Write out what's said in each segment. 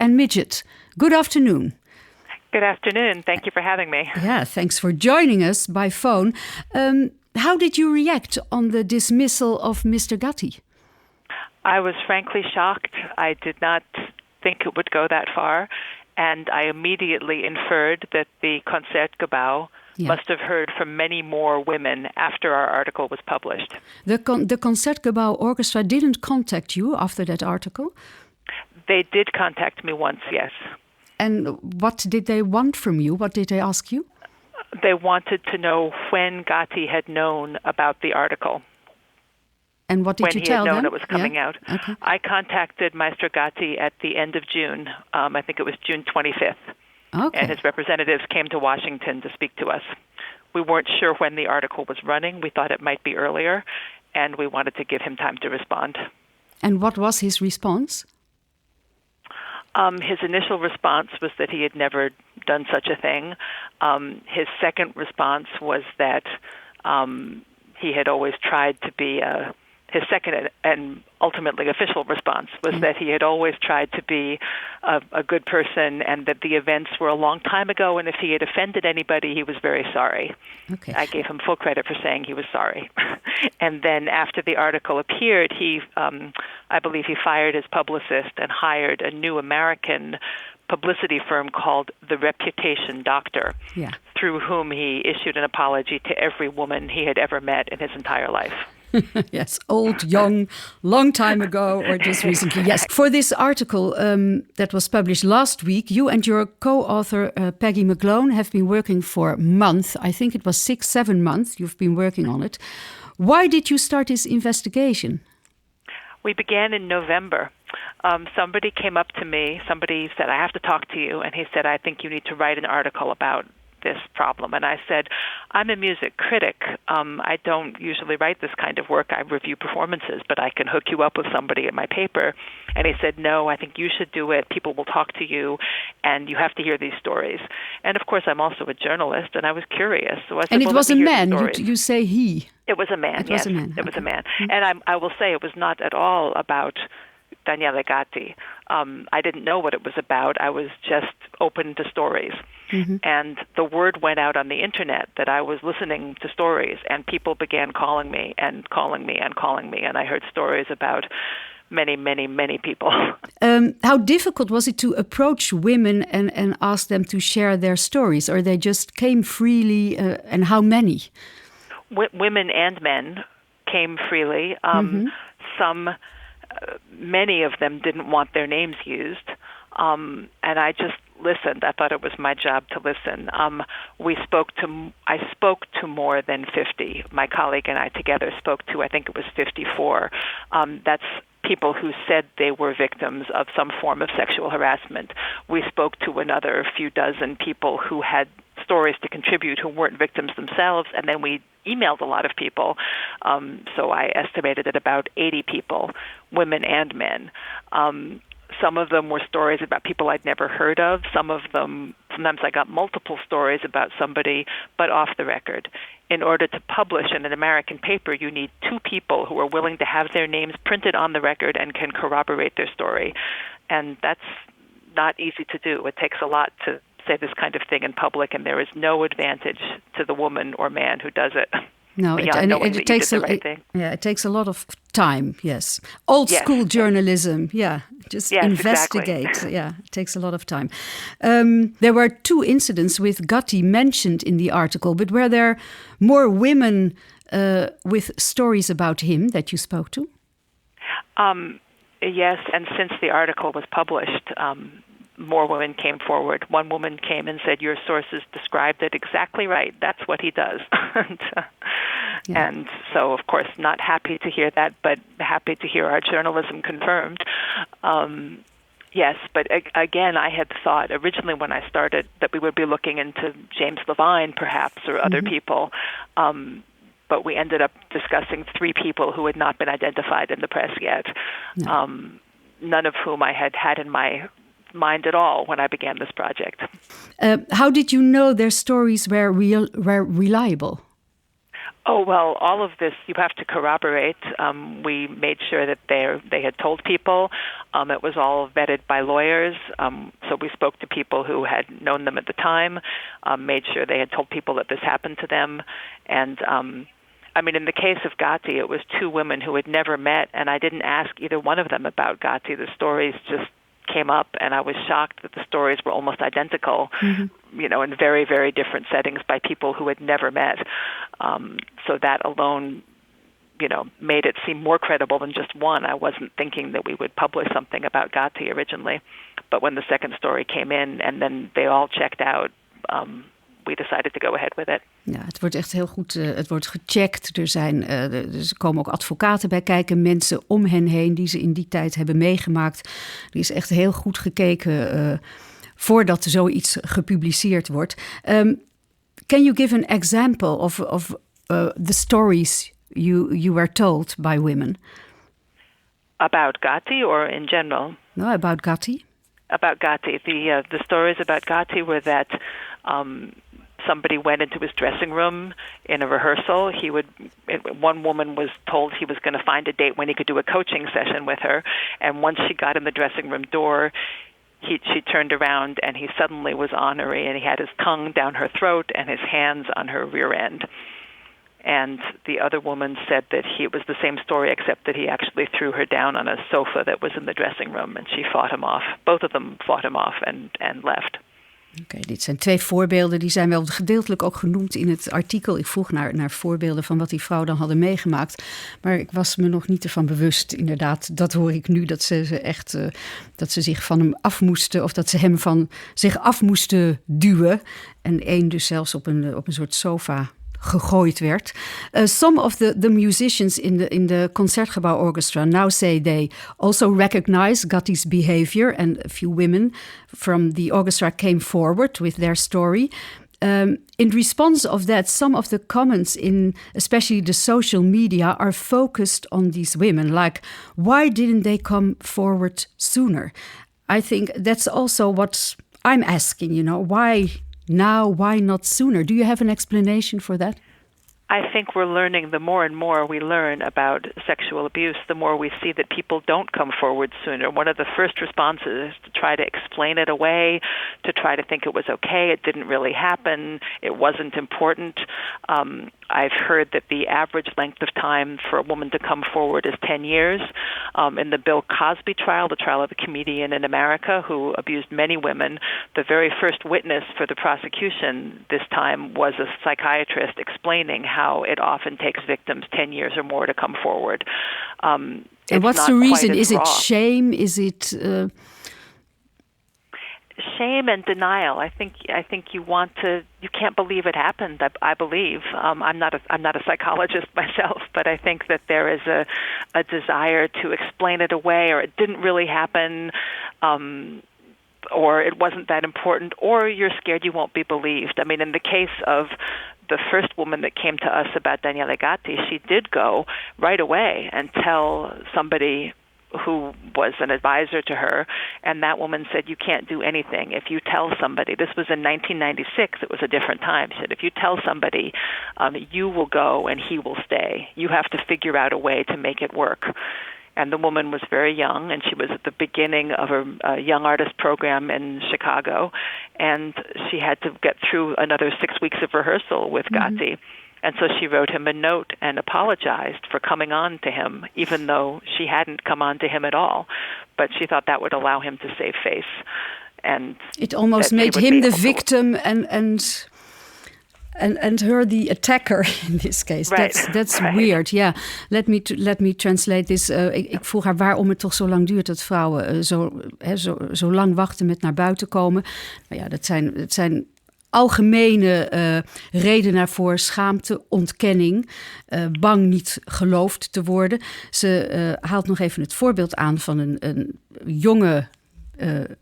Anne Midgette. Good afternoon. Good afternoon. Thank you for having me. Yeah, thanks for joining us by phone. How did you react on the dismissal of Mr. Gatti? I was frankly shocked. I did not think it would go that far, and I immediately inferred that the Concertgebouw must have heard from many more women after our article was published. The concertgebouworchestra didn't contact you after that article? They did contact me once, yes. And what did they want from you? What did they ask you? They wanted to know when Gatti had known about the article. And what did you tell them? When he had known it was coming out. Okay. I contacted Maestro Gatti at the end of June. I think it was June 25th. Okay. And his representatives came to Washington to speak to us. We weren't sure when the article was running. We thought it might be earlier, and we wanted to give him time to respond. And what was his response? His initial response was that he had never done such a thing. His second response was that he had always tried to be his second and ultimately official response was that he had always tried to be a good person and that the events were a long time ago, and if he had offended anybody, he was very sorry. Okay. I gave him full credit for saying he was sorry. And then after the article appeared, I believe he fired his publicist and hired a new American publicity firm called The Reputation Doctor, through whom he issued an apology to every woman he had ever met in his entire life. Yes, old, young, long time ago, or just recently. Yes. For this article that was published last week, you and your co-author, Peggy McGlone, have been working for months. I think it was 6-7 months you've been working on it. Why did you start this investigation? We began in November. Somebody came up to me, somebody said, I have to talk to you, and he said, I think you need to write an article about this problem. And I said, I'm a music critic. I don't usually write this kind of work. I review performances, but I can hook you up with somebody at my paper. And he said, no, I think you should do it. People will talk to you, and you have to hear these stories. And of course, I'm also a journalist, and I was curious. So I said, and it was a man. You say he. It was a man, It yes. was a man. It was a man. And I will say it was not at all about Daniele Gatti. I didn't know what it was about. I was just open to stories. Mm-hmm. And the word went out on the internet that I was listening to stories, and people began calling me and calling me and calling me, and I heard stories about many, many, many people. How difficult was it to approach women and ask them to share their stories, or they just came freely, and how many? Women and men came freely. Many of them didn't want their names used, and I just listened. I thought it was my job to listen. I spoke to more than 50. My colleague and I together spoke to, I think it was 54. That's people who said they were victims of some form of sexual harassment. We spoke to another few dozen people who had stories to contribute who weren't victims themselves, and then we emailed a lot of people. So I estimated at about 80 people, women and men. Some of them were stories about people I'd never heard of. Sometimes I got multiple stories about somebody, but off the record. In order to publish in an American paper, you need two people who are willing to have their names printed on the record and can corroborate their story. And that's not easy to do. It takes a lot to say this kind of thing in public, and there is no advantage to the woman or man who does it. No, it takes a lot of time. Yes, old school journalism. Yeah, just investigate. Exactly. Yeah, it takes a lot of time. There were 2 incidents with Gatti mentioned in the article, but were there more women with stories about him that you spoke to? Yes, and since the article was published, more women came forward. One woman came and said, your sources described it exactly right. That's what he does. And so, of course, not happy to hear that, but happy to hear our journalism confirmed. Yes, but again, I had thought originally when I started that we would be looking into James Levine, perhaps, or other people. But we ended up discussing 3 people who had not been identified in the press yet, none of whom I had in my mind at all when I began this project. How did you know their stories were reliable? Oh, well, all of this you have to corroborate. We made sure that they had told people. It was all vetted by lawyers. So we spoke to people who had known them at the time, made sure they had told people that this happened to them. And in the case of Gatti, it was two women who had never met, and I didn't ask either one of them about Gatti. The stories just came up, and I was shocked that the stories were almost identical, in very, very different settings by people who had never met. So that alone, made it seem more credible than just one. I wasn't thinking that we would publish something about Gatti originally, but when the second story came in and then they all checked out, we decided to go ahead with it. Ja, het wordt echt heel goed. Het wordt gecheckt. Er komen ook advocaten bij kijken, mensen om hen heen die ze in die tijd hebben meegemaakt. Er is echt heel goed gekeken voordat zoiets gepubliceerd wordt. Can you give an example of the stories you were told by women? About Gatti or in general? No, about Gatti. About Gatti. The stories about Gatti were that somebody went into his dressing room in a rehearsal. One woman was told he was going to find a date when he could do a coaching session with her. And once she got in the dressing room door, she turned around and he suddenly was ornery, and he had his tongue down her throat and his hands on her rear end. And the other woman said that it was the same story, except that he actually threw her down on a sofa that was in the dressing room, and she fought him off. Both of them fought him off and left. Oké, dit zijn 2 voorbeelden. Die zijn wel gedeeltelijk ook genoemd in het artikel. Ik vroeg naar voorbeelden van wat die vrouwen dan hadden meegemaakt. Maar ik was me nog niet ervan bewust. Inderdaad, dat hoor ik nu. Dat ze echt dat ze zich van hem af moesten. Of dat ze hem van zich af moesten duwen. En één dus zelfs op een soort sofa gegooid werd. Some of the musicians in the concertgebouworchestra now say they also recognize Gatti's behavior, and a few women from the orchestra came forward with their story. In response of that, some of the comments in especially the social media are focused on these women, like, why didn't they come forward sooner? I think that's also what I'm asking, why now, why not sooner? Do you have an explanation for that? I think we're learning, the more and more we learn about sexual abuse, the more we see that people don't come forward sooner. One of the first responses is to try to explain it away, to try to think it was okay, it didn't really happen, it wasn't important. I've heard that the average length of time for a woman to come forward is 10 years. In the Bill Cosby trial, the trial of a comedian in America who abused many women, the very first witness for the prosecution this time was a psychiatrist explaining how it often takes victims 10 years or more to come forward. And what's the reason? Is it shame? Is it shame and denial? I think you can't believe it happened. I believe I'm not a psychologist myself, but I think that there is a desire to explain it away, or it didn't really happen, or it wasn't that important, or you're scared you won't be believed. In the case of the first woman that came to us about Daniele Gatti, she did go right away and tell somebody who was an advisor to her, and that woman said, you can't do anything. If you tell somebody, this was in 1996, it was a different time, she said, if you tell somebody, you will go and he will stay. You have to figure out a way to make it work. And the woman was very young, and she was at the beginning of a young artist program in Chicago, and she had to get through another 6 weeks of rehearsal with Gatti. And so she wrote him a note and apologized for coming on to him, even though she hadn't come on to him at all. But she thought that would allow him to save face. And it almost made him the victim and her the attacker in this case. Right. That's right. Weird. Yeah. Let me translate this. Ik vroeg haar waarom het toch zo lang duurt dat vrouwen zo lang wachten met naar buiten komen. Nou ja, dat zijn algemene redenen daarvoor: schaamte, ontkenning, bang niet geloofd te worden. Ze haalt nog even het voorbeeld aan van een jonge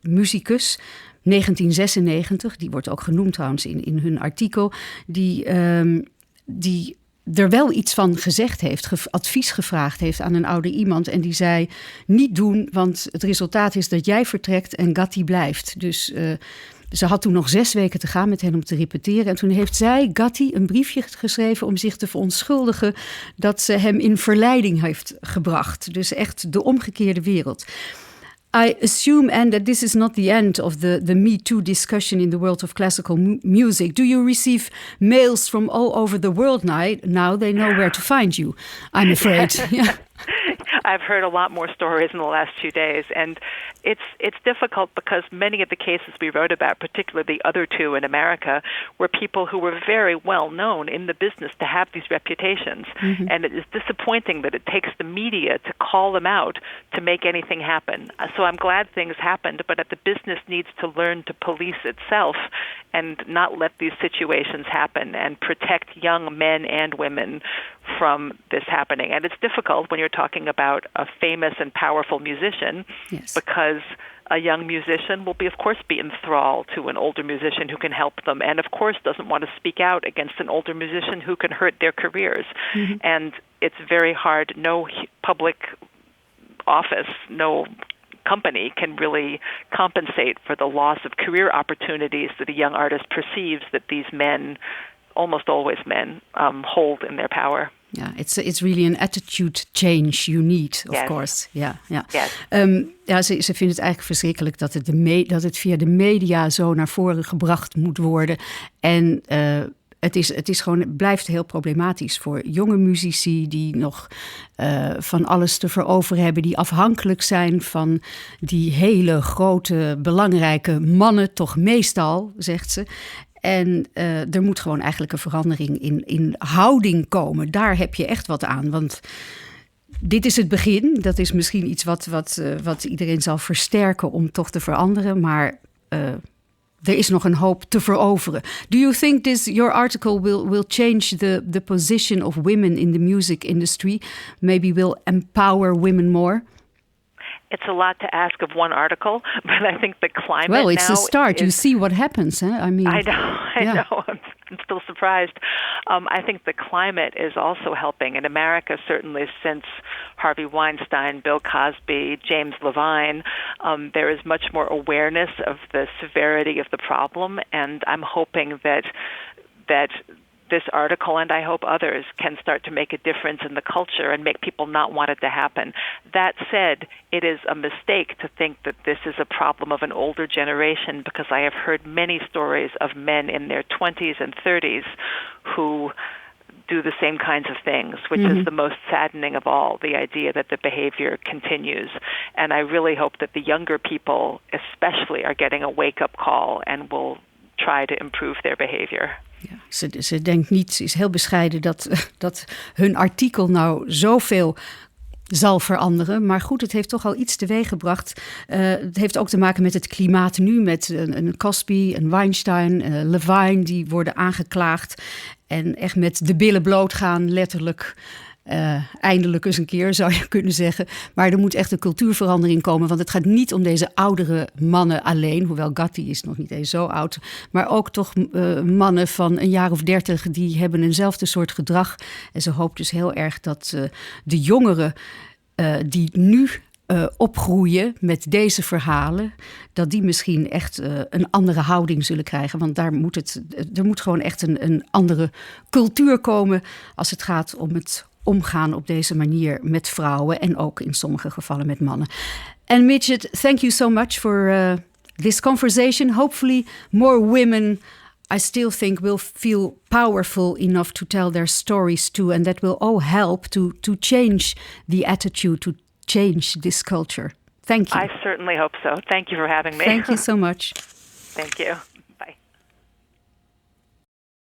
muzikus, 1996, die wordt ook genoemd trouwens in hun artikel, die er wel iets van gezegd heeft, advies gevraagd heeft aan een oude iemand. En die zei, niet doen, want het resultaat is dat jij vertrekt en Gatti blijft. Dus Ze had toen nog 6 weken te gaan met hen om te repeteren. En toen heeft zij, Gatti, een briefje geschreven om zich te verontschuldigen dat ze hem in verleiding heeft gebracht. Dus echt de omgekeerde wereld. I assume, Anne, that this is not the end of the Me Too discussion in the world of classical music. Do you receive mails from all over the world now? They know where to find you, I'm afraid. Yeah. I've heard a lot more stories in the last few days, and it's difficult because many of the cases we wrote about, particularly the other two in America, were people who were very well known in the business to have these reputations. Mm-hmm. And it is disappointing that it takes the media to call them out to make anything happen. So I'm glad things happened, but the business needs to learn to police itself and not let these situations happen and protect young men and women from this happening. And it's difficult when you're talking about a famous and powerful musician, yes, because a young musician will of course be enthralled to an older musician who can help them, and of course doesn't want to speak out against an older musician who can hurt their careers. Mm-hmm. And it's very hard. No public office, no company can really compensate for the loss of career opportunities that a young artist perceives that these men, almost always men, hold in their power. Yeah, it's really an attitude change you need, of course. Yeah. Yes. Ze vindt het eigenlijk verschrikkelijk dat het via de media zo naar voren gebracht moet worden. En het is gewoon, blijft heel problematisch voor jonge muzici die nog van alles te veroveren hebben, die afhankelijk zijn van die hele grote, belangrijke mannen, toch meestal, zegt ze. En er moet gewoon eigenlijk een verandering in houding komen. Daar heb je echt wat aan. Want dit is het begin. Dat is misschien iets wat iedereen zal versterken om toch te veranderen. Maar er is nog een hoop te veroveren. Do you think your article will change the position of women in the music industry? Maybe will empower women more? It's a lot to ask of one article, but I think the climate now... Well, it's a start. You is, see what happens, huh? I mean... I know. I'm still surprised. I think the climate is also helping. In America, certainly since Harvey Weinstein, Bill Cosby, James Levine, there is much more awareness of the severity of the problem, and I'm hoping that this article, and I hope others, can start to make a difference in the culture and make people not want it to happen. That said, it is a mistake to think that this is a problem of an older generation, because I have heard many stories of men in their 20s and 30s who do the same kinds of things, which mm-hmm. is the most saddening of all, the idea that the behavior continues. And I really hope that the younger people especially are getting a wake-up call and will try to improve their behavior. Ja, ze denkt niet, ze is heel bescheiden dat hun artikel nou zoveel zal veranderen. Maar goed, het heeft toch al iets teweeggebracht. Het heeft ook te maken met het klimaat nu, met een Cosby, een Weinstein, Levine, die worden aangeklaagd en echt met de billen bloot gaan, letterlijk. Eindelijk eens een keer, zou je kunnen zeggen. Maar er moet echt een cultuurverandering komen. Want het gaat niet om deze oudere mannen alleen. Hoewel Gatti is nog niet eens zo oud. Maar ook toch mannen van een jaar of 30. Die hebben eenzelfde soort gedrag. En ze hoopt dus heel erg dat de jongeren die nu opgroeien met deze verhalen, dat die misschien echt een andere houding zullen krijgen. Want er moet gewoon echt een andere cultuur komen als het gaat om het omgaan op deze manier met vrouwen en ook in sommige gevallen met mannen. Anne Midgette, thank you so much for this conversation. Hopefully more women, I still think, will feel powerful enough to tell their stories too, and that will all help to change the attitude, to change this culture. Thank you. I certainly hope so. Thank you for having me. Thank you so much. Thank you.